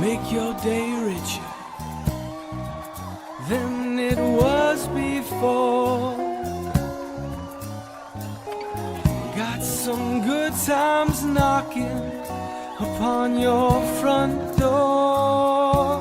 make your day richer than it was before. Got some good times knocking upon your front door.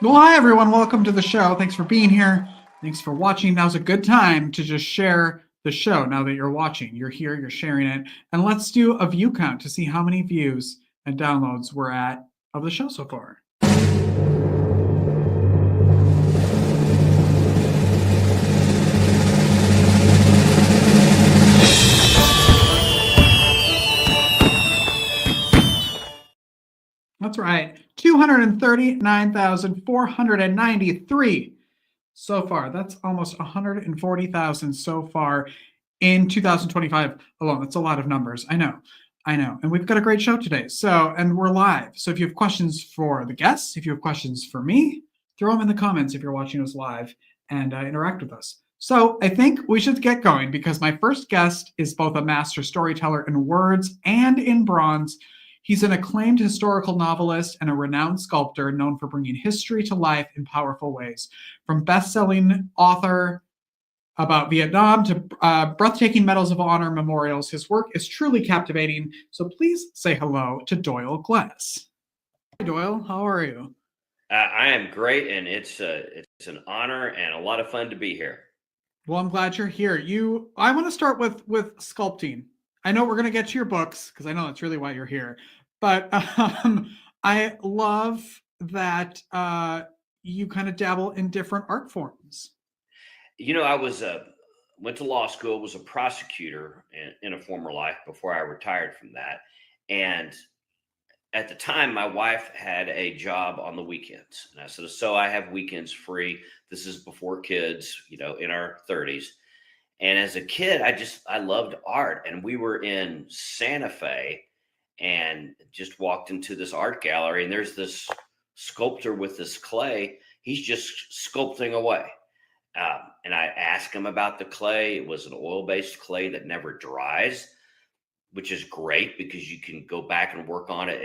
Well, hi, everyone. Welcome to the show. Thanks for being here. Thanks for watching. Now's a good time to just share the show now that you're watching. You're here, you're sharing it. And let's do a view count to see how many views and downloads we're at of the show so far. That's right. 239,493 so far. That's almost 140,000 so far in 2025 alone. That's a lot of numbers. I know. And we've got a great show today. And we're live. So if you have questions for the guests, if you have questions for me, throw them in the comments if you're watching us live and interact with us. So I think we should get going because my first guest is both a master storyteller in words and in bronze. He's an acclaimed historical novelist and a renowned sculptor known for bringing history to life in powerful ways. From best-selling author about Vietnam to breathtaking Medals of Honor memorials, his work is truly captivating. So please say hello to Doyle Glass. Hi, Doyle. How are you? I am great, and it's an honor and a lot of fun to be here. Well, I'm glad you're here. I want to start with sculpting. I know we're going to get to your books because I know that's really why you're here. But I love that you kind of dabble in different art forms. You know, I went to law school, was a prosecutor in a former life before I retired from that. And at the time, my wife had a job on the weekends. And I said, so I have weekends free. This is before kids, in our 30s. And as a kid, I loved art. And we were in Santa Fe and just walked into this art gallery. And there's this sculptor with this clay. He's just sculpting away. And I asked him about the clay. It was an oil-based clay that never dries, which is great because you can go back and work on it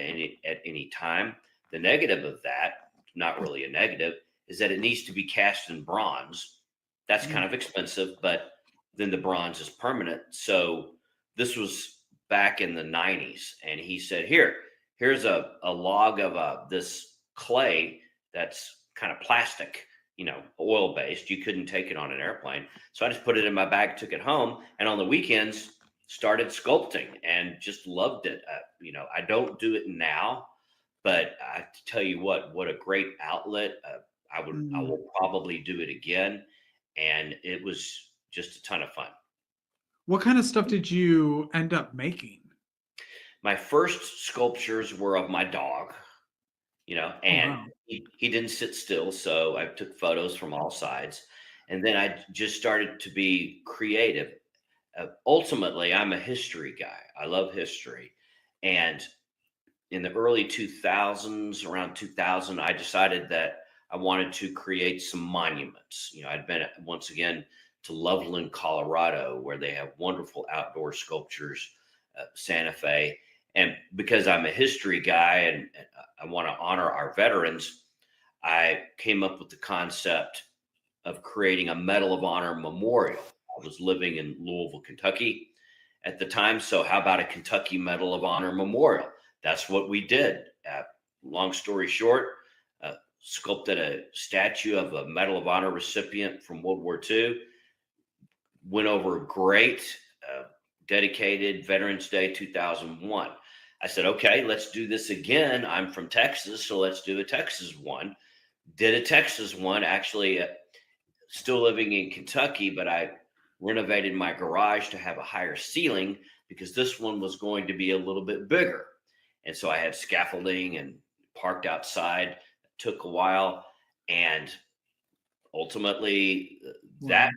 at any time. The negative of that, not really a negative, is that it needs to be cast in bronze. That's kind of expensive, but then the bronze is permanent. So this was back in the 90s. And he said, here's a log of this clay that's kind of plastic, oil-based. You couldn't take it on an airplane. So I just put it in my bag, took it home, and on the weekends started sculpting and just loved it. I don't do it now, but I tell you what a great outlet. I will probably do it again. And it was just a ton of fun. What kind of stuff did you end up making? My first sculptures were of my dog, and he didn't sit still. So I took photos from all sides. And then I just started to be creative. Ultimately, I'm a history guy. I love history. And in the early 2000s, around 2000, I decided that I wanted to create some monuments. I'd been once again to Loveland, Colorado, where they have wonderful outdoor sculptures, Santa Fe. And because I'm a history guy and I want to honor our veterans, I came up with the concept of creating a Medal of Honor memorial. I was living in Louisville, Kentucky at the time. So how about a Kentucky Medal of Honor memorial? That's what we did. Long story short, sculpted a statue of a Medal of Honor recipient from World War II. Went over great, dedicated Veterans Day 2001. I said, okay, let's do this again. I'm from Texas, so let's do a Texas one. Did a Texas one, actually still living in Kentucky, but I renovated my garage to have a higher ceiling because this one was going to be a little bit bigger. And so I had scaffolding and parked outside. It took a while. And ultimately that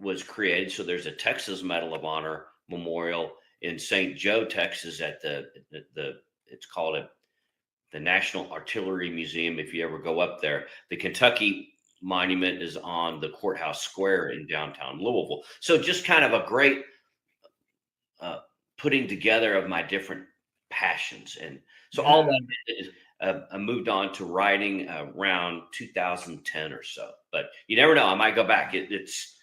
was created. So there's a Texas Medal of Honor memorial in St. Joe, Texas at it's called the National Artillery Museum. If you ever go up there, the Kentucky monument is on the courthouse square in downtown Louisville. So just kind of a great putting together of my different passions. And so all Yeah. that is, I moved on to writing around 2010 or so. But you never know, I might go back. It's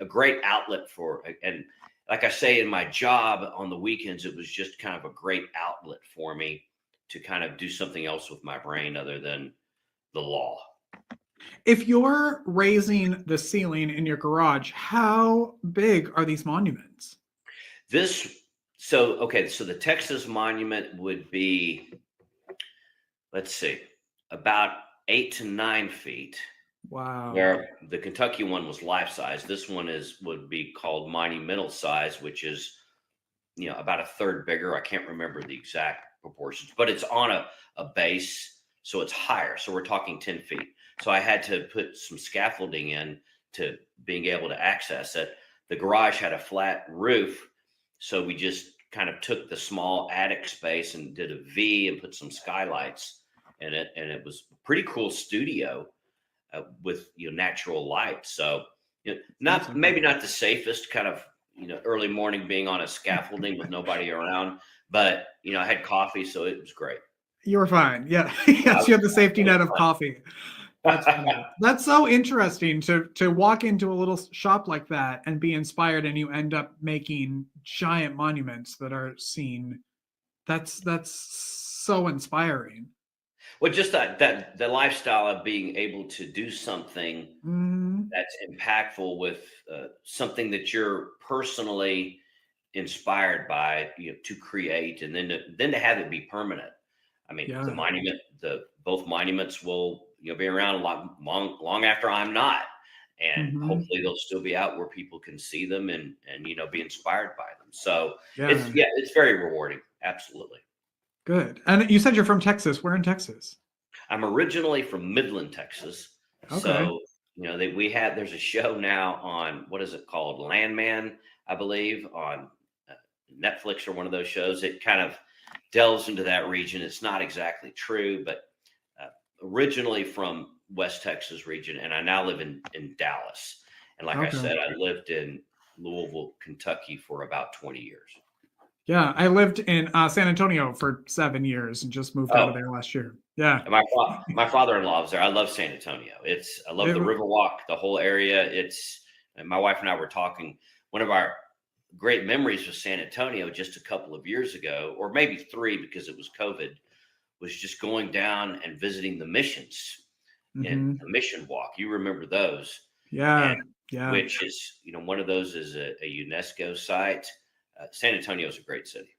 a great outlet for, and like I say, in my job on the weekends, it was just kind of a great outlet for me to kind of do something else with my brain other than the law. If you're raising the ceiling in your garage, how big are these monuments? So the Texas monument would be, let's see, about 8 to 9 feet, Wow. where the Kentucky one was life size. This one would be called monumental size, which is, about a third bigger. I can't remember the exact proportions, but it's on a base, so it's higher. So we're talking 10 feet. So I had to put some scaffolding in to being able to access it. The garage had a flat roof, so we just kind of took the small attic space and did a V and put some skylights in it, and it was a pretty cool studio with natural light. So maybe not the safest kind of early morning being on a scaffolding with nobody around, but I had coffee, so it was great. You were fine. Yeah. Yes, you have the safety net of coffee. That's funny. That's so interesting to walk into a little shop like that and be inspired, and you end up making giant monuments that are seen. That's so inspiring. Well, just that the lifestyle of being able to do something Mhm. that's impactful with something that you're personally inspired by, to create, and then to have it be permanent. I mean, Yeah. both monuments will be around a lot long after I'm not, and Mhm. hopefully they'll still be out where people can see them and be inspired by them. So Yeah. it's very rewarding. Absolutely. Good. And you said you're from Texas. Where in Texas? I'm originally from Midland, Texas. Okay. So, there's a show now on, what is it called? Landman, I believe, on Netflix or one of those shows. It kind of delves into that region. It's not exactly true, but originally from West Texas region, and I now live in Dallas. And like I Okay. said, I lived in Louisville, Kentucky for about 20 years. Yeah, I lived in San Antonio for 7 years and just moved out of Oh, there last year. Yeah. and my father-in-law was there. I love San Antonio. I love It the w- Riverwalk, the whole area. And my wife and I were talking. One of our great memories with San Antonio just a couple of years ago, or maybe 3 because it was COVID, was just going down and visiting the missions in Mhm. the mission walk. You remember those? Yeah. And Yeah. which is, one of those is a UNESCO site. San Antonio is a great city.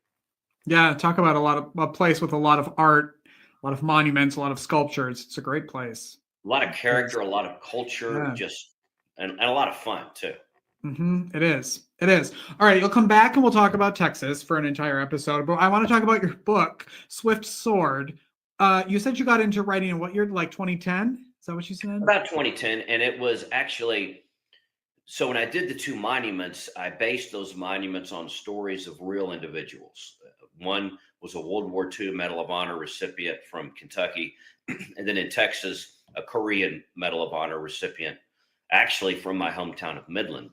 Yeah, talk about a place with a lot of art, a lot of monuments, a lot of sculptures. It's a great place. A lot of Yes. character, a lot of culture, Yeah. just and a lot of fun too. It is. It is. All right, you'll come back and we'll talk about Texas for an entire episode. But I want to talk about your book, Swift Sword. You said you got into writing in what year? Like 2010? Is that what you said? About 2010, and it was actually, so when I did the 2 monuments, I based those monuments on stories of real individuals. One was a World War II Medal of Honor recipient from Kentucky, and then in Texas, a Korean Medal of Honor recipient, actually from my hometown of Midland.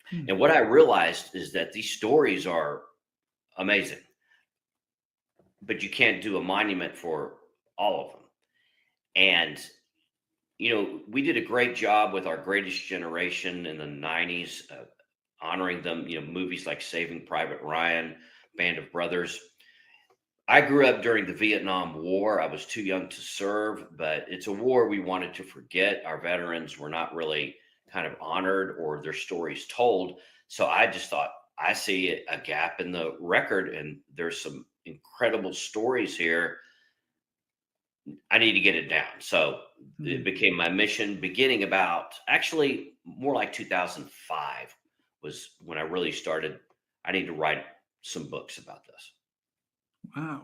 Hmm. And what I realized is that these stories are amazing, but you can't do a monument for all of them. And we did a great job with our Greatest Generation in the 90s, honoring them, movies like Saving Private Ryan, Band of Brothers. I grew up during the Vietnam War. I was too young to serve, but it's a war we wanted to forget. Our veterans were not really kind of honored or their stories told. So I just thought, I see a gap in the record, and there's some incredible stories here. I need to get it down. So it became my mission, beginning about, actually more like 2005 was when I really started. I need to write some books about this. Wow.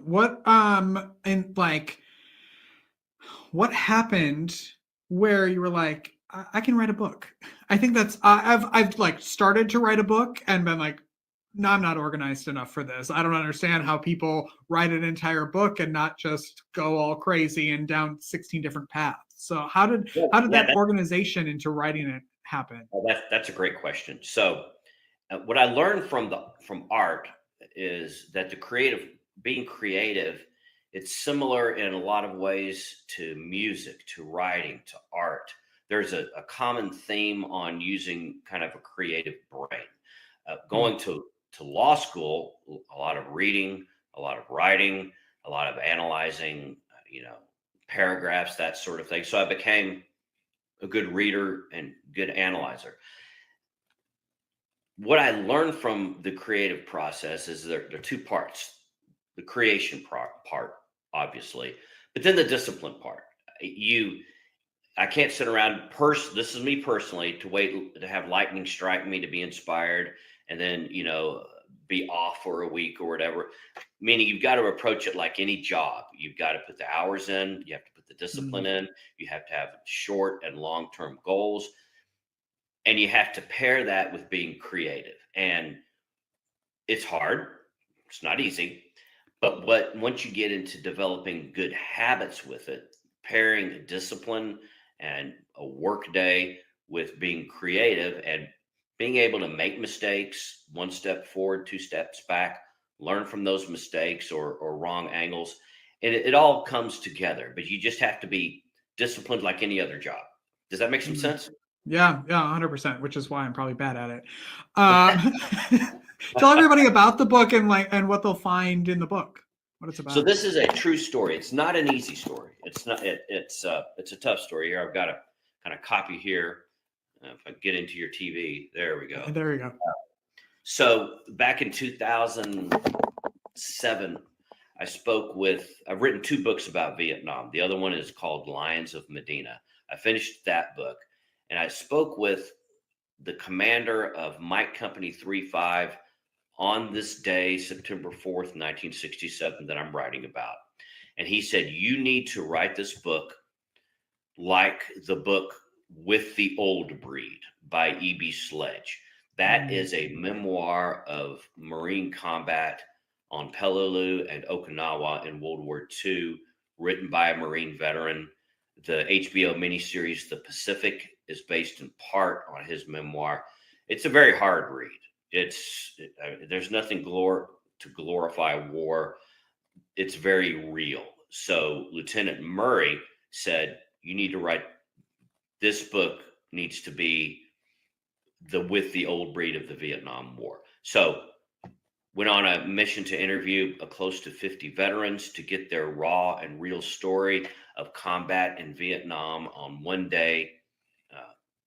What happened where you were like, I can write a book? I think that's I've like started to write a book and been like, no, I'm not organized enough for this. I don't understand how people write an entire book and not just go all crazy and down 16 different paths. So how did Well, that organization into writing it happen? that's a great question. So what I learned from art is that being creative, it's similar in a lot of ways to music, to writing, to art. There's a common theme on using kind of a creative brain. Going to law school, a lot of reading, a lot of writing, a lot of analyzing, paragraphs, that sort of thing. So I became a good reader and good analyzer. What I learned from the creative process is there are two parts: the creation part, obviously, but then the discipline part. I can't sit around. This is me personally, to wait to have lightning strike me to be inspired, and then be off for a week or whatever. Meaning, you've got to approach it like any job. You've got to put the hours in. You have to put the discipline in. You have to have short and long term goals. And you have to pair that with being creative. And it's hard. It's not easy. But once you get into developing good habits with it, pairing discipline and a work day with being creative and being able to make mistakes, one step forward, two steps back, learn from those mistakes or wrong angles. And it all comes together. But you just have to be disciplined like any other job. Does that make some sense? Yeah, 100%, which is why I'm probably bad at it. Tell everybody about the book and what they'll find in the book, what it's about. So this is a true story. It's not an easy story. It's a tough story. Here, I've got a kind of copy here. If I get into your TV, there we go. There we go. So back in 2007, I've written two books about Vietnam. The other one is called Lions of Medina. I finished that book. And I spoke with the commander of Mike Company 3-5 on this day, September 4th, 1967, that I'm writing about. And he said, you need to write this book like the book With the Old Breed by E.B. Sledge. That is a memoir of Marine combat on Peleliu and Okinawa in World War II, written by a Marine veteran. The HBO miniseries, The Pacific, is based in part on his memoir. It's a very hard read. There's nothing to glorify war. It's very real. So Lieutenant Murray said, you need to write, this book needs to be With the Old Breed of the Vietnam War. So went on a mission to interview close to 50 veterans to get their raw and real story of combat in Vietnam on one day,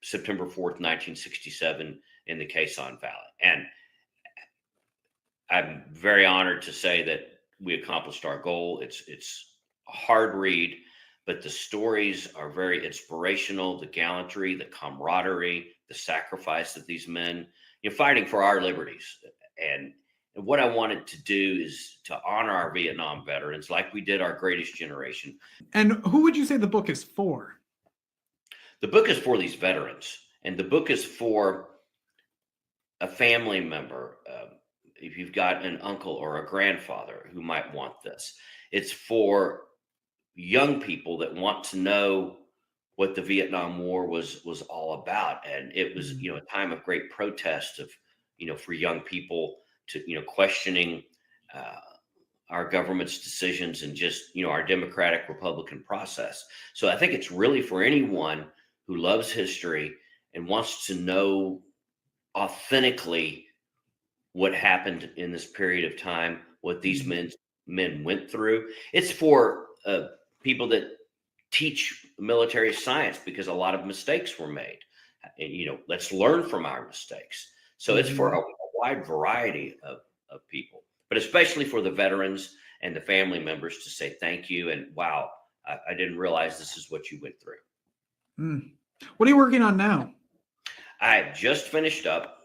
September 4th, 1967, in the Khe Sanh Valley. And I'm very honored to say that we accomplished our goal. It's a hard read, but the stories are very inspirational. The gallantry, the camaraderie, the sacrifice of these men, fighting for our liberties. And what I wanted to do is to honor our Vietnam veterans like we did our Greatest Generation. And who would you say the book is for? The book is for these veterans, and the book is for a family member. If you've got an uncle or a grandfather who might want this, it's for young people that want to know what the Vietnam War was all about. And it was, a time of great protest of, for young people to, questioning our government's decisions and just, our democratic Republican process. So I think it's really for anyone who loves history and wants to know authentically what happened in this period of time, what these men went through. It's for people that teach military science, because a lot of mistakes were made. And, let's learn from our mistakes. So it's for a wide variety of people, but especially for the veterans and the family members to say thank you. And wow, I didn't realize this is what you went through. What are you working on now? I just finished up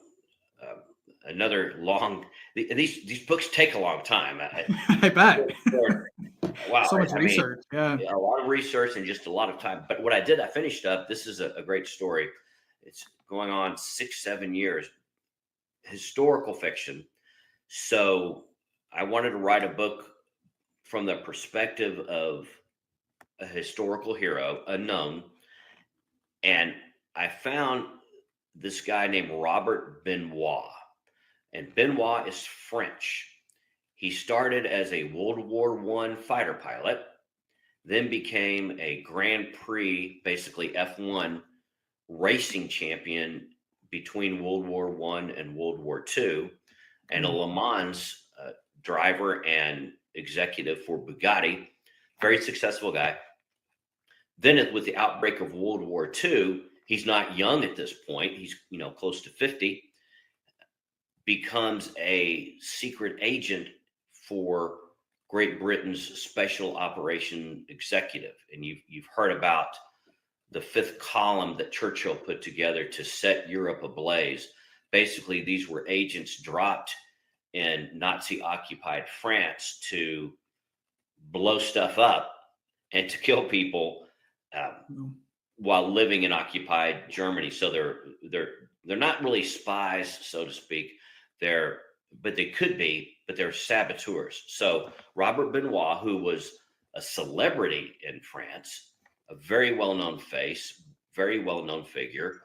another long. These books take a long time. I bet. Wow, so much research. Yeah, a lot of research and just a lot of time. But what I did, I finished up. This is a great story. It's going on 6-7 years. Historical fiction. So I wanted to write a book from the perspective of a historical hero, unknown. And I found this guy named Robert Benoit. and Benoit is French. He started as a World War I fighter pilot, then became a Grand Prix, basically F1 racing champion between World War I and World War II, and a Le Mans driver and executive for Bugatti. Very successful guy. Then with the outbreak of World War II, he's not young at this point. He's, close to 50, becomes a secret agent for Great Britain's special operation executive. And you've heard about the fifth column that Churchill put together to set Europe ablaze. Basically, these were agents dropped in Nazi occupied France to blow stuff up and to kill people while living in occupied Germany. So they're not really spies, so to speak. But they could be, but they're saboteurs. So Robert Benoit, who was a celebrity in France, a very well-known face, very well-known figure,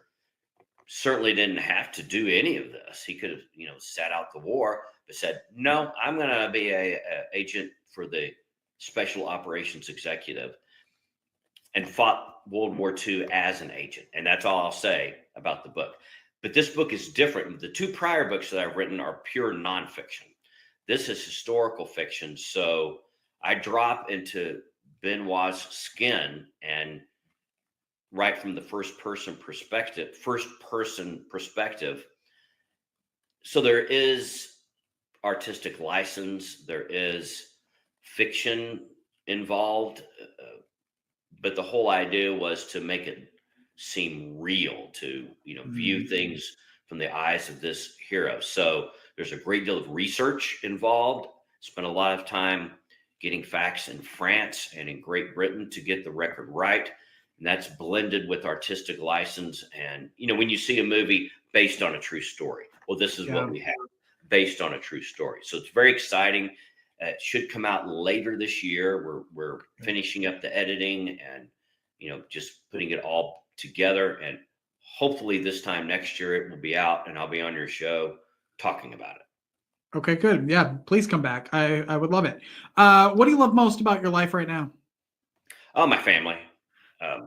certainly didn't have to do any of this. He could have, sat out the war, but said, no, I'm going to be a agent for the special operations executive, and fought World War II as an agent. And that's all I'll say about the book. But this book is different. The two prior books that I've written are pure nonfiction. This is historical fiction. So I drop into Benoit's skin and write from the first person perspective. So there is artistic license, there is fiction involved, but the whole idea was to make it seem real, to view things from the eyes of this hero. So there's a great deal of research involved. Spent a lot of time getting facts in France and in Great Britain to get the record right. And that's blended with artistic license. And, when you see a movie based on a true story, well, this is what we have based on a true story. So it's very exciting. It should come out later this year. We're finishing up the editing and, just putting it all together. And hopefully this time next year it will be out and I'll be on your show talking about it. Okay, good. Yeah, please come back. I would love it. What do you love most about your life right now? Oh, my family. I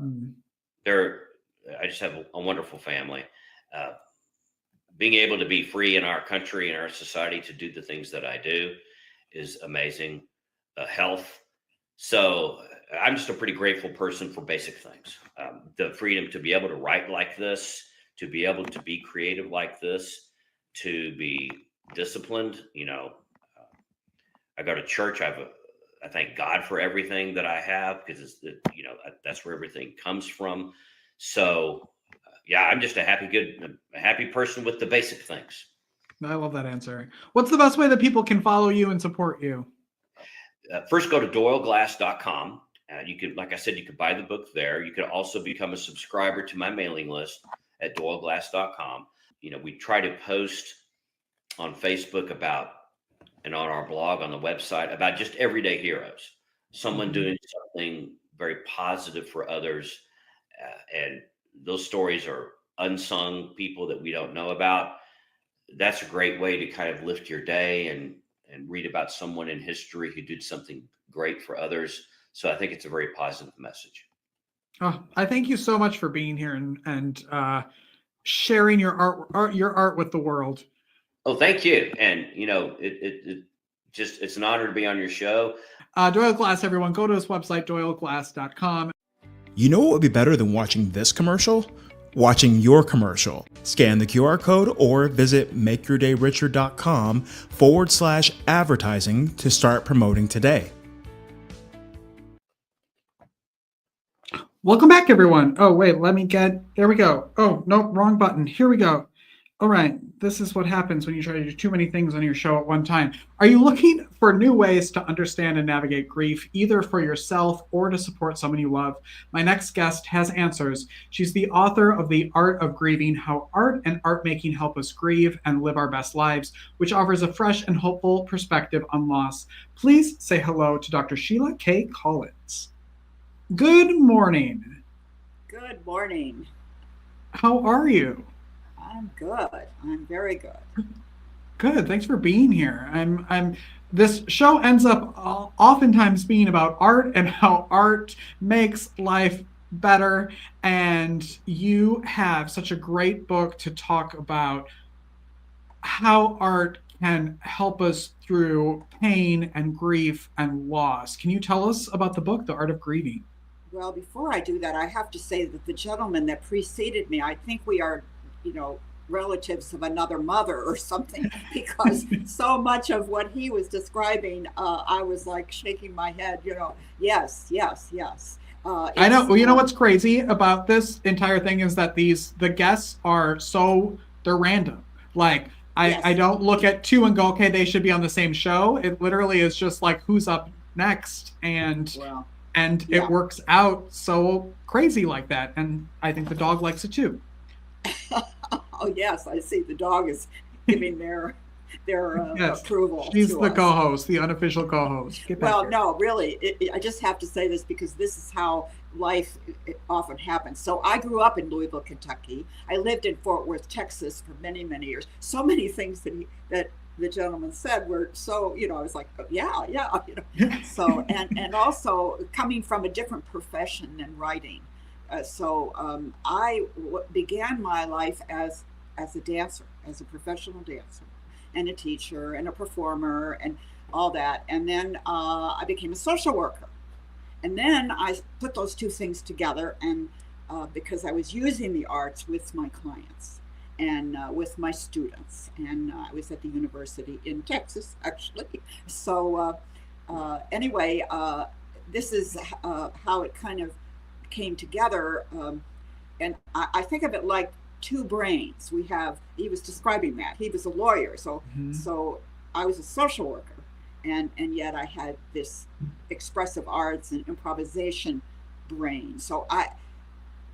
just have a wonderful family. Being able to be free in our country and our society to do the things that I do is amazing. Health. So I'm just a pretty grateful person for basic things. The freedom to be able to write like this, to be able to be creative like this, to be disciplined. I go to church. I thank God for everything that I have, because that's where everything comes from. So I'm just a happy person with the basic things. I love that answer. What's the best way that people can follow you and support you? First, go to doyleglass.com. You could, like I said, you could buy the book there. You could also become a subscriber to my mailing list at doyleglass.com. We try to post on Facebook and on our blog on the website about just everyday heroes, someone doing something very positive for others. And those stories are unsung, people that we don't know about. That's a great way to kind of lift your day and read about someone in history who did something great for others. So I think it's a very positive message. Oh, I thank you so much for being here and sharing your art with the world. Oh, thank you. And it's an honor to be on your show. Doyle Glass, everyone, go to his website, doyleglass.com. You know what would be better than watching this commercial? Watching your commercial. Scan the QR code or visit makeyourdayricher.com/advertising to start promoting today. Welcome back, everyone. Oh, wait, there we go. Oh, no, wrong button. Here we go. All right, this is what happens when you try to do too many things on your show at one time. Are you looking for new ways to understand and navigate grief, either for yourself or to support someone you love? My next guest has answers. She's the author of The Art of Grieving, How Art and Artmaking Help Us Grieve and Live Our Best Lives, which offers a fresh and hopeful perspective on loss. Please say hello to Dr. Sheila K. Collins. Good morning. Good morning. How are you? I'm good. I'm very good. Good. Thanks for being here. This show ends up oftentimes being about art and how art makes life better. And you have such a great book to talk about how art can help us through pain and grief and loss. Can you tell us about the book, The Art of Grieving? Well, before I do that, I have to say that the gentleman that preceded me, I think we are, relatives of another mother or something, because so much of what he was describing, I was like shaking my head, yes, yes, yes. I know. Well, you know what's crazy about this entire thing is that the guests they're random. Like, Yes. I don't look at two and go, okay, they should be on the same show. It literally is just like, who's up next? And Well, and yeah. it works out so crazy like that. And I think the dog likes it too. Oh, yes, I see the dog is giving their Yes. approval. She's to the us. co-host, the unofficial co-host. Get back Well, here. no, really, I just have to say this because this is how life often happens. So I grew up in Louisville, Kentucky. I lived in Fort Worth, Texas for many, many years. So many things that the gentleman said were so, I was like, oh, yeah. So, and also coming from a different profession than writing. I began my life as a dancer, as a professional dancer, and a teacher and a performer and all that. And then I became a social worker. And then I put those two things together, and because I was using the arts with my clients and with my students, and I was at the university in Texas, actually. So anyway, this is how it kind of came together. And I think of it like two brains. He was describing that. He was a lawyer, so I was a social worker. And yet I had this expressive arts and improvisation brain. So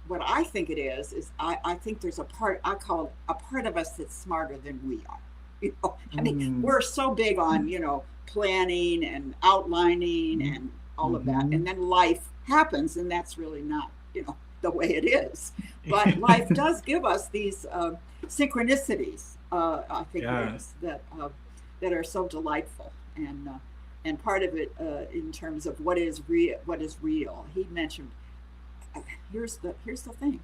what I think it is I think there's I call it a part of us that's smarter than we are. I mean, we're so big on, planning and outlining and all of that. And then life happens, and that's really not, the way it is. But life does give us these synchronicities, I think it is, that are so delightful. And part of it in terms of what is real. He mentioned, here's the thing,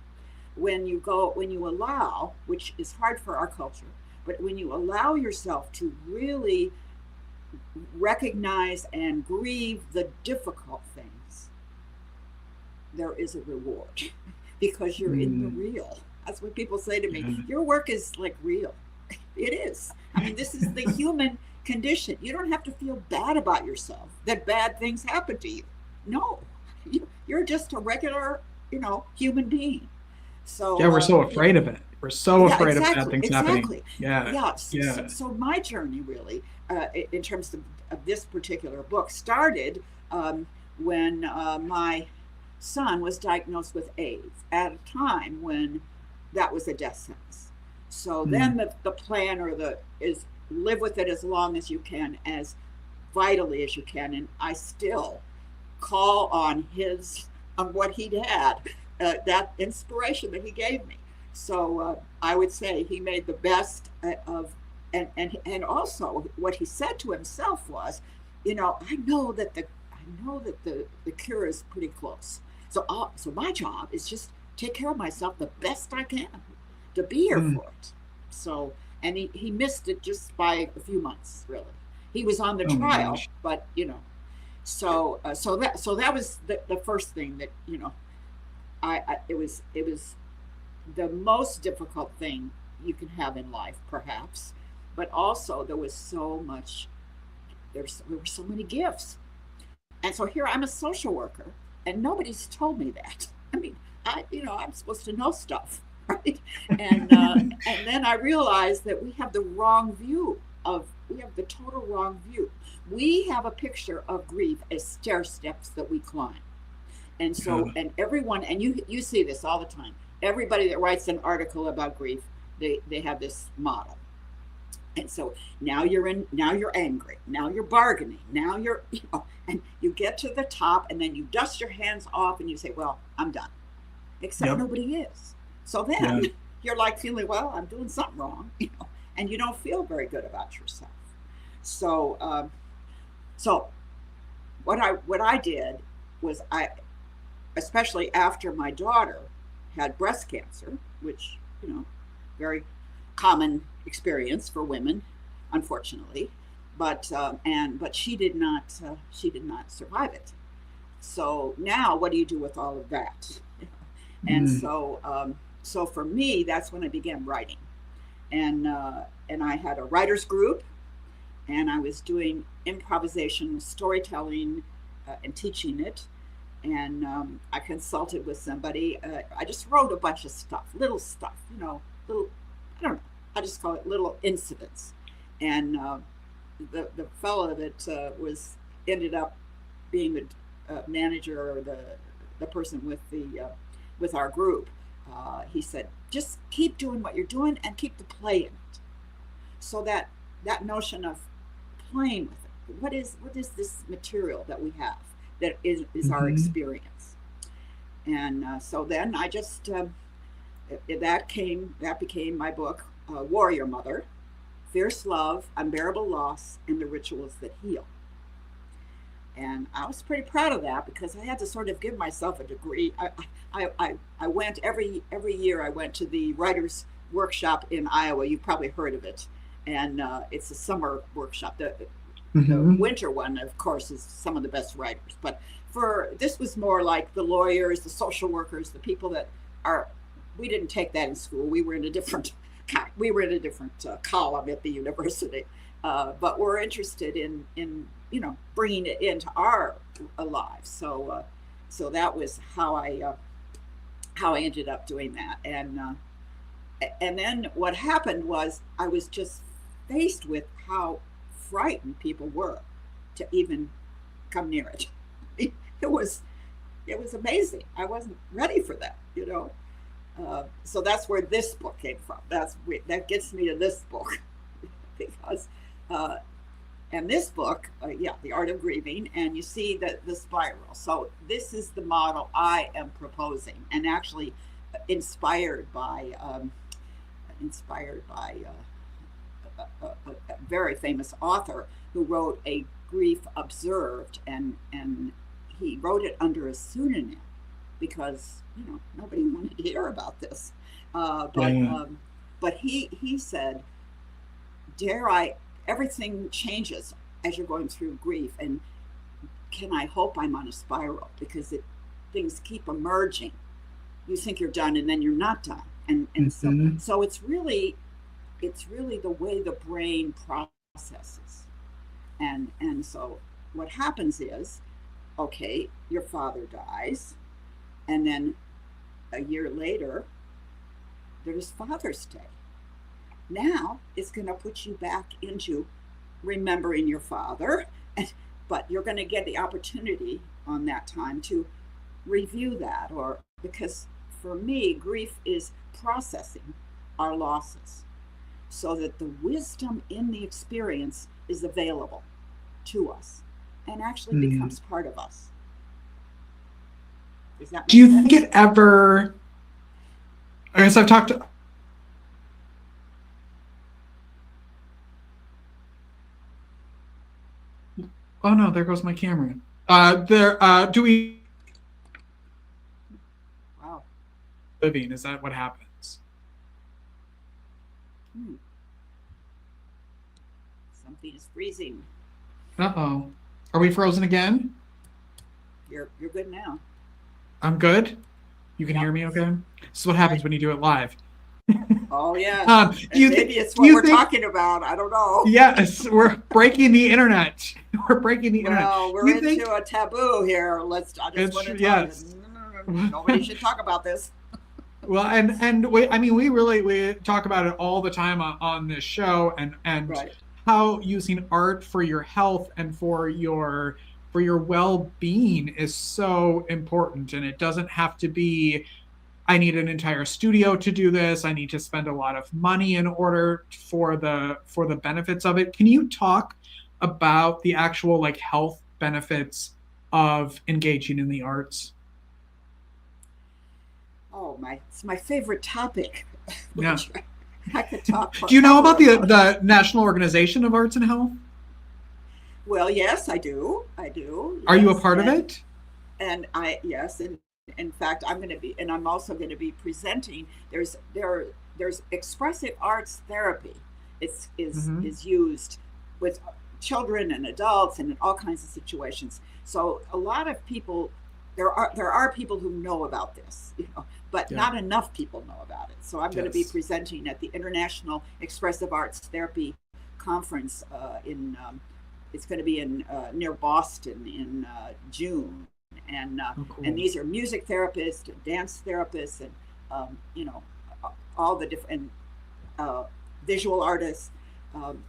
when you allow, which is hard for our culture, but when you allow yourself to really recognize and grieve the difficult things, there is a reward because you're in the real. That's what people say to me. Your work is like real. It is. I mean, this is the human condition. You don't have to feel bad about yourself that bad things happen to you. No, you're just a regular, human being. So yeah, we're so afraid of it. We're so afraid of bad things happening. Exactly. Yeah. So my journey really, in terms of this particular book, started when my son was diagnosed with AIDS at a time when that was a death sentence. So then the plan is live with it as long as you can, as vitally as you can. And I still call on what he'd had, that inspiration that he gave me. So I would say he made the best of, and also what he said to himself was, I know that the cure is pretty close. So my job is just take care of myself the best I can to be here for it. So, and he missed it just by a few months, really. He was on the trial, but so that was the first thing that it was the most difficult thing you can have in life, perhaps, but also there were so many gifts, and so here I'm a social worker, and nobody's told me that. I mean, I'm supposed to know stuff. Right. And then I realized that we have the total wrong view. We have a picture of grief as stair steps that we climb. And so, and everyone, and you see this all the time. Everybody that writes an article about grief, they have this model. And so now you're angry, now you're bargaining, now you're, and you get to the top, and then you dust your hands off and you say, well, I'm done. Except nobody is. So then you're like feeling, well, I'm doing something wrong, and you don't feel very good about yourself. So, so what I did was especially after my daughter had breast cancer, which, very common experience for women, unfortunately, but she did not survive it. So now what do you do with all of that? And so for me, that's when I began writing, and I had a writers group, and I was doing improvisation, storytelling, and teaching it. And I consulted with somebody. I just wrote a bunch of stuff, little stuff, little, I don't know, I just call it little incidents. And the fellow that ended up being the manager, or the person with our group. He said, just keep doing what you're doing and keep the play in it. So that notion of playing with it. What is this material that we have that is our experience? And so then I just that became my book, Warrior Mother: Fierce Love, Unbearable Loss, and the Rituals That Heal. And I was pretty proud of that, because I had to sort of give myself a degree. I went every year. I went to the writers' workshop in Iowa. You've probably heard of it, and it's a summer workshop. The winter one, of course, is some of the best writers. But this was more like the lawyers, the social workers, the people that are. We didn't take that in school. We were in a different column at the university, but we're interested in bringing it into our lives. So that was how I ended up doing that. And then what happened was I was just faced with how frightened people were to even come near it. It was amazing. I wasn't ready for that, So that's where this book came from. That gets me to this book, because and this book, The Art of Grieving, and you see the spiral. So this is the model I am proposing, and actually inspired by a very famous author who wrote a Grief Observed, and he wrote it under a pseudonym because nobody wanted to hear about this. But he said, everything changes as you're going through grief, and can I hope I'm on a spiral, because things keep emerging. You think you're done, and then you're not done, and so it's really the way the brain processes, and so what happens is, okay, your father dies, and then a year later there's Father's Day. Now it's going to put you back into remembering your father, but you're going to get the opportunity on that time to review that, because for me, grief is processing our losses so that the wisdom in the experience is available to us and actually becomes part of us. Does that make Do you sense? think it ever, I guess I've talked to, oh no, there goes my camera. Do we, Wow. living, is that what happens? Something is freezing. Uh-oh. Are we frozen again? You're good now. I'm good? You can Yep. hear me okay? This is what happens when you do it live. Oh yeah. Maybe it's what we're talking about. I don't know. Yes, we're breaking the internet. We're breaking the internet. Well, we're into a taboo here. I just want to tell yes. you, nobody should talk about this. Well, and we talk about it all the time on this show, and Right. how using art for your health and for your well-being is so important. And it doesn't have to be, I need an entire studio to do this, I need to spend a lot of money in order for the benefits of it. Can you talk about the actual health benefits of engaging in the arts? Oh, it's my favorite topic. Yeah. I could talk. Do you know about forever the National Organization of Arts and Health? Well, yes, I do. I do. Are you a Yes, part of it? and yes, and in fact, I'm going to be, and I'm also going to be presenting. There's expressive arts therapy. Is used with children and adults and in all kinds of situations. So a lot of people, there are people who know about this, but not enough people know about it. So I'm going to be presenting at the International Expressive Arts Therapy Conference it's going to be in near Boston in June, and cool. and these are music therapists and dance therapists and all the different visual artists.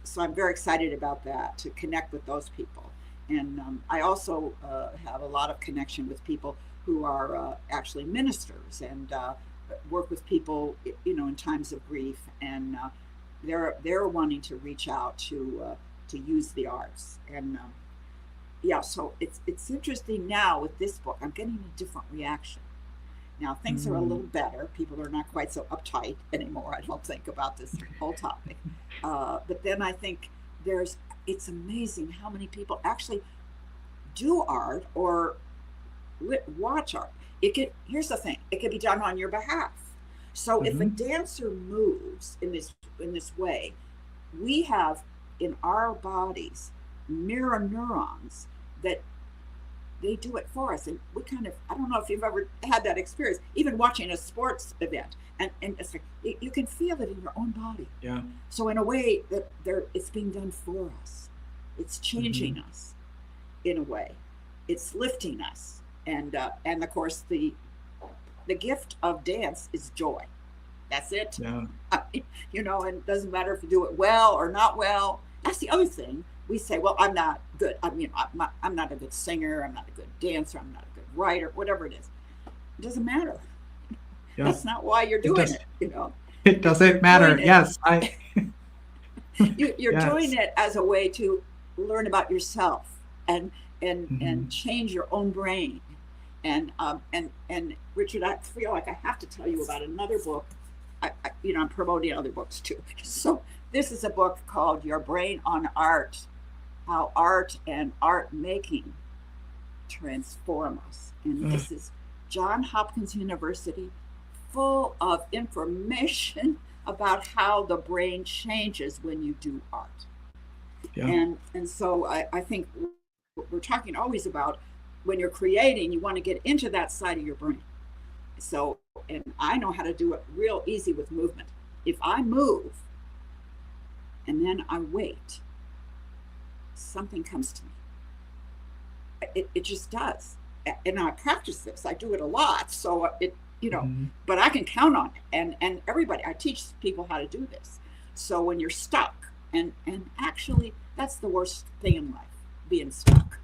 So I'm very excited about that, to connect with those people. And I also have a lot of connection with people who are actually ministers and work with people, in times of grief, and they're wanting to reach out to use the arts. And so it's interesting now with this book. I'm getting a different reaction. Now things are a little better. People are not quite so uptight anymore, I don't think, about this whole topic. But then I think it's amazing how many people actually do art or watch art. Here's the thing, it can be done on your behalf. So if a dancer moves in this way, we have in our bodies mirror neurons that they do it for us. And we I don't know if you've ever had that experience, even watching a sports event, and it's like, you can feel it in your own body. Yeah. So in a way that it's being done for us. It's changing us in a way. It's lifting us. And of course the gift of dance is joy. That's it. Yeah. And it doesn't matter if you do it well or not well. That's the other thing. We say, well, I'm not good. I'm not a good singer. I'm not a good dancer. I'm not a good writer, whatever it is. It doesn't matter. Yeah. That's not why you're doing it, It doesn't matter. Yes. You're doing it as a way to learn about yourself and change your own brain. And Richard, I feel like I have to tell you about another book. I'm promoting other books too. So this is a book called Your Brain on Art: How Art and Artmaking Transform Us. And this is Johns Hopkins University, full of information about how the brain changes when you do art. Yeah. And so I think we're talking always about, when you're creating, you want to get into that side of your brain. So, and I know how to do it real easy with movement. If I move and then I wait, something comes to me. It just does. And I practice this. I do it a lot. So but I can count on it. And everybody, I teach people how to do this. So when you're stuck, and actually that's the worst thing in life, being stuck.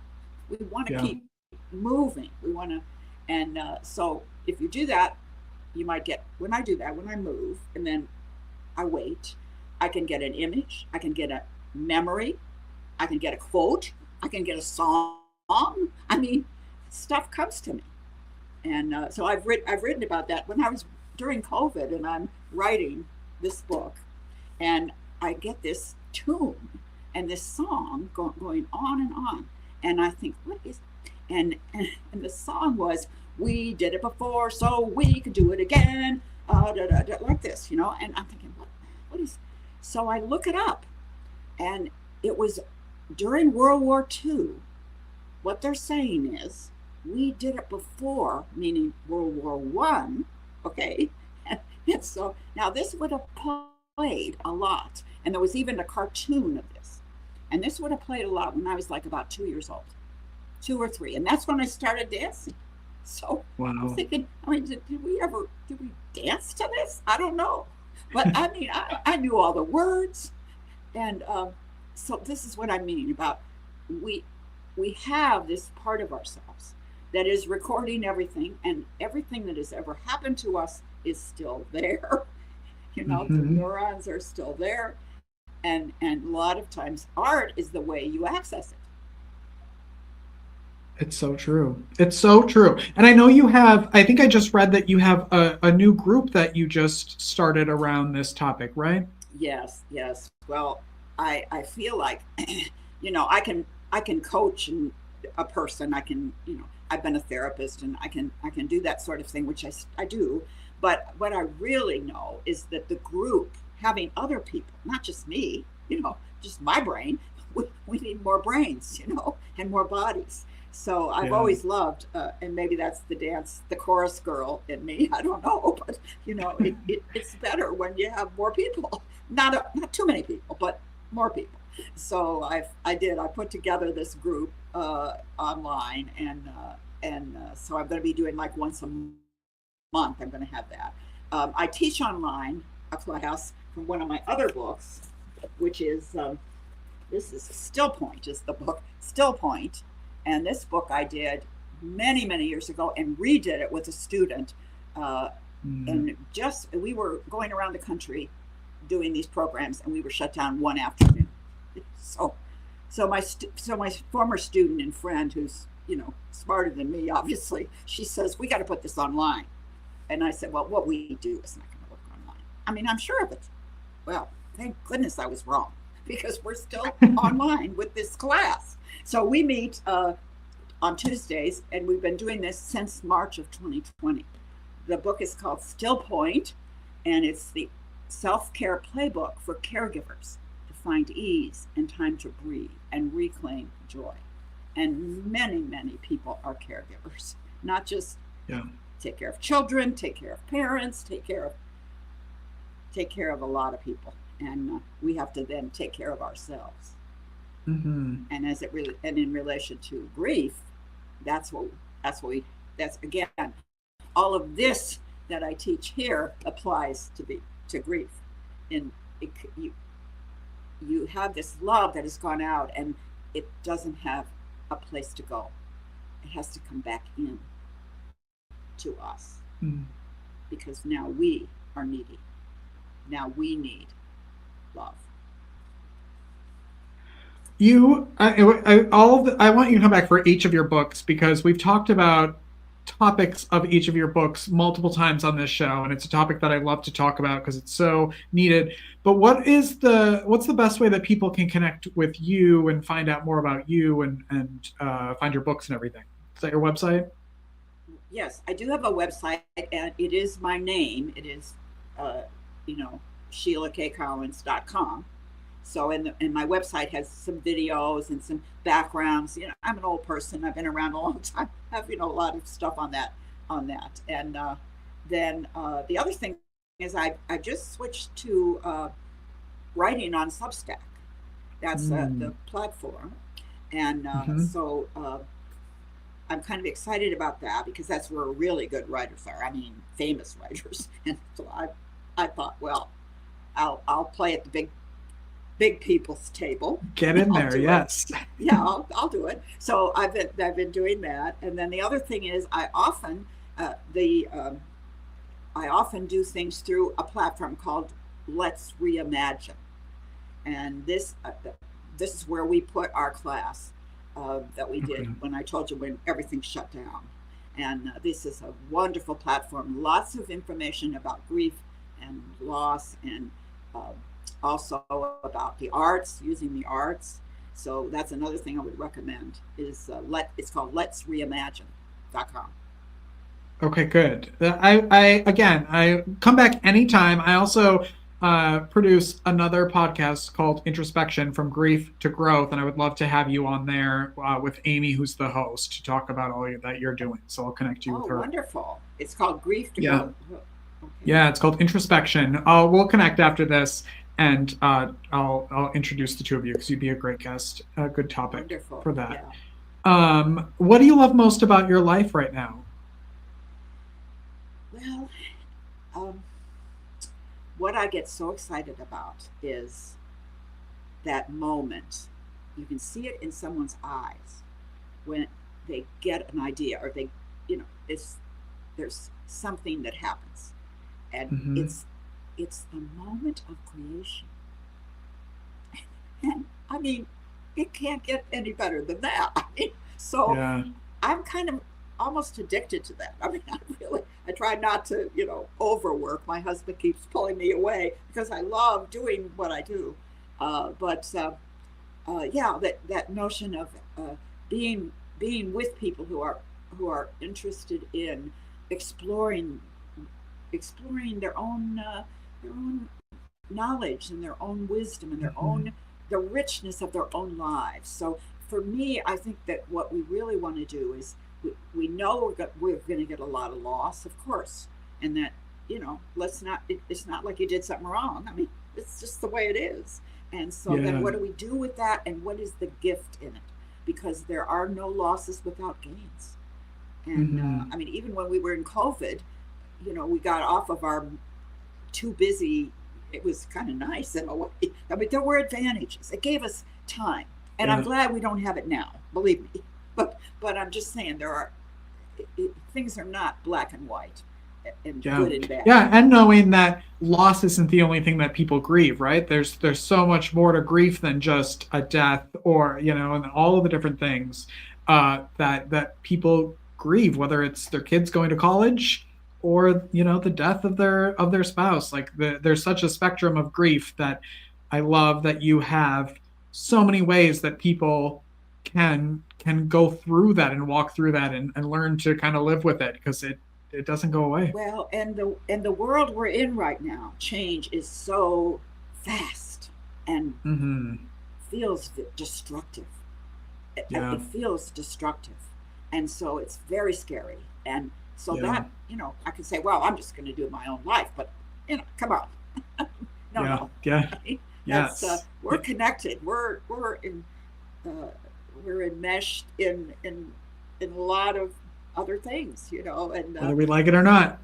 We want to keep moving. We want to, and so if you do that, you might get, when I do that, when I move and then I wait, I can get an image, I can get a memory, I can get a quote, I can get a song. I mean, stuff comes to me. And so I've written about that when I was during COVID, and I'm writing this book, and I get this tune and this song going on and on, and I think, what is, and the song was, we did it before, so we could do it again, like this, and I'm thinking, what is? So I look it up, and it was during World War II. What they're saying is, we did it before, meaning World War I, okay? And so now this would have played a lot, and there was even a cartoon of this, and this would have played a lot when I was like about 2 years old, 2 or 3, and that's when I started dancing. So wow. I'm thinking, did we dance to this? I don't know, but I knew all the words, and so this is what I mean about we have this part of ourselves that is recording everything, and everything that has ever happened to us is still there. The neurons are still there, and a lot of times art is the way you access it. It's so true. It's so true. And I know you have, I think I just read that you have a new group that you just started around this topic, right? Yes, yes. Well, I feel like, I can coach a person. I can, I've been a therapist, and I can do that sort of thing, which I do. But what I really know is that the group, having other people, not just me, just my brain, we need more brains, and more bodies. So I've Yeah. always loved, and maybe that's the chorus girl in me. I don't know, but it's better when you have more people, not too many people, but more people. So I put together this group online, and so I'm going to be doing like once a month. I'm going to have that. I teach online a class from one of my other books, which is this is Still Point, is the book Still Point. And this book I did many, many years ago and redid it with a student. And we were going around the country doing these programs, and we were shut down one afternoon. So my former student and friend, who's smarter than me, obviously, she says, we got to put this online. And I said, well, what we do is not going to work online. I mean, I'm sure of it. Well, thank goodness I was wrong, because we're still online with this class. So we meet on Tuesdays, and we've been doing this since March of 2020. The book is called Still Point, and it's the self-care playbook for caregivers to find ease and time to breathe and reclaim joy. And many, many people are caregivers, not just take care of children, take care of parents, take care of a lot of people. And we have to then take care of ourselves. And in relation to grief, that's again, all of this that I teach here applies to grief. And you have this love that has gone out, and it doesn't have a place to go. It has to come back in to us, because now we are needy. Now we need love. I want you to come back for each of your books, because we've talked about topics of each of your books multiple times on this show, and it's a topic that I love to talk about because it's so needed. But what's the best way that people can connect with you and find out more about you and find your books and everything? Is that your website? Yes, I do have a website, and it is my name. It is, SheilaKCollins.com. So, and my website has some videos and some backgrounds. I'm an old person. I've been around a long time. I have, a lot of stuff on that. And then the other thing is I just switched to writing on Substack. That's the platform. And so I'm kind of excited about that, because that's where really good writers are. I mean, famous writers. And so I thought, well, I'll play at the big people's table. Get in there, yes. Yeah, I'll do it. So I've been doing that, and then the other thing is I often do things through a platform called Let's Reimagine, and this is where we put our class that we did when I told you when everything shut down, and this is a wonderful platform. Lots of information about grief and loss, and also about the arts, using the arts. So that's another thing I would recommend is it's called letsreimagine.com. Okay, good. I come back anytime. I also produce another podcast called Introspection, From Grief to Growth, and I would love to have you on there with Amy, who's the host, to talk about all that you're doing. So I'll connect you with her. Oh, wonderful. It's called Grief to Growth. Okay. Yeah, it's called Introspection. We'll connect after this, and I'll introduce the two of you, because you'd be a great guest. A good topic Wonderful. for that. Yeah. What do you love most about your life right now? Well, what I get so excited about is that moment. You can see it in someone's eyes when they get an idea, or they, there's something that happens, and it's the moment of creation. And I mean, it can't get any better than that. So I'm kind of almost addicted to that. I mean, I try not to, overwork. My husband keeps pulling me away because I love doing what I do. Yeah, that notion of being with people who are interested in exploring their own knowledge and their own wisdom and the richness of their own lives. So for me, I think that what we really want to do is we know we're going to get a lot of loss, of course, and that it's not like you did something wrong. I mean, it's just the way it is. And so then what do we do with that, and what is the gift in it? Because there are no losses without gains. And I mean, even when we were in COVID, we got off of our too busy. It was kind of nice in a way. I mean, there were advantages. It gave us time, and I'm glad we don't have it now. Believe me. But I'm just saying things are not black and white and good and bad. Yeah, and knowing that loss isn't the only thing that people grieve, right? There's so much more to grief than just a death, or and all of the different things that people grieve, whether it's their kids going to college or the death of their spouse. Like there's such a spectrum of grief that I love that you have so many ways that people can go through that and walk through that and learn to kind of live with it, because it doesn't go away. Well, and the world we're in right now, change is so fast and feels destructive. It feels destructive, and so it's very scary. And so that I could say, well, I'm just going to do my own life, but come on. No. Yes. We're connected. We're enmeshed in a lot of other things, and whether we like it or not.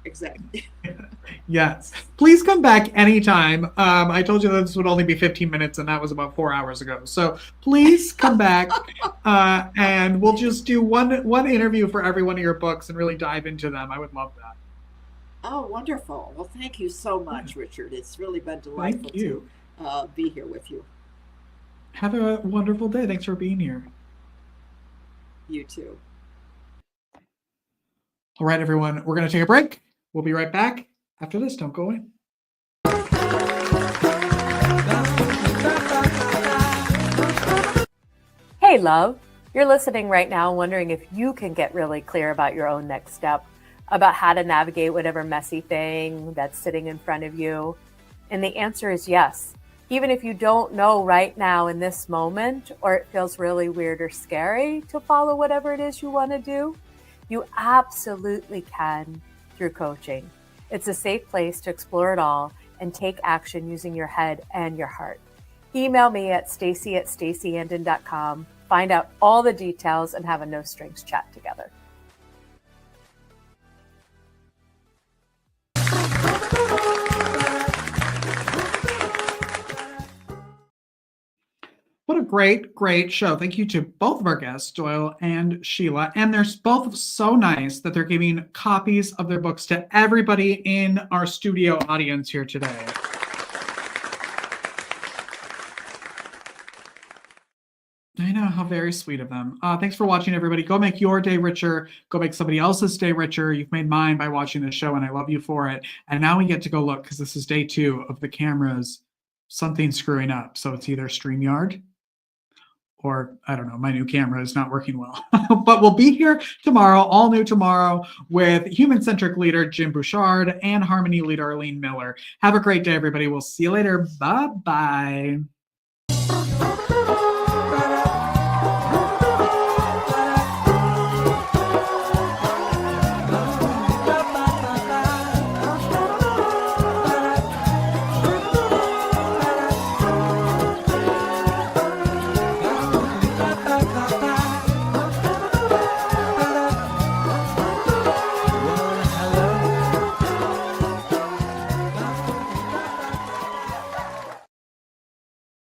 Exactly. Yes. Please come back anytime. I told you that this would only be 15 minutes, and that was about 4 hours ago. So please come back, and we'll just do one interview for every one of your books and really dive into them. I would love that. Oh, wonderful. Well, thank you so much, Richard. It's really been delightful to be here with you. Have a wonderful day. Thanks for being here. You too. All right, everyone. We're going to take a break. We'll be right back after this. Don't go away. Hey, love. You're listening right now, wondering if you can get really clear about your own next step, about how to navigate whatever messy thing that's sitting in front of you. And the answer is yes. Even if you don't know right now in this moment, or it feels really weird or scary to follow whatever it is you want to do, you absolutely can through coaching. It's a safe place to explore it all and take action using your head and your heart. Email me at stacy@stacyandon.com. Find out all the details and have a no strings chat together. What a great show. Thank you to both of our guests, Doyle and Sheila. And they're both so nice that they're giving copies of their books to everybody in our studio audience here today. I know, how very sweet of them. Thanks for watching, everybody. Go make your day richer. Go make somebody else's day richer. You've made mine by watching this show, and I love you for it. And now we get to go look, because this is day 2 of the cameras. Something's screwing up. So it's either StreamYard, or I don't know, my new camera is not working well. But we'll be here tomorrow, all new tomorrow, with human-centric leader Jim Bouchard and harmony leader Arlene Miller. Have a great day, everybody. We'll see you later. Bye-bye.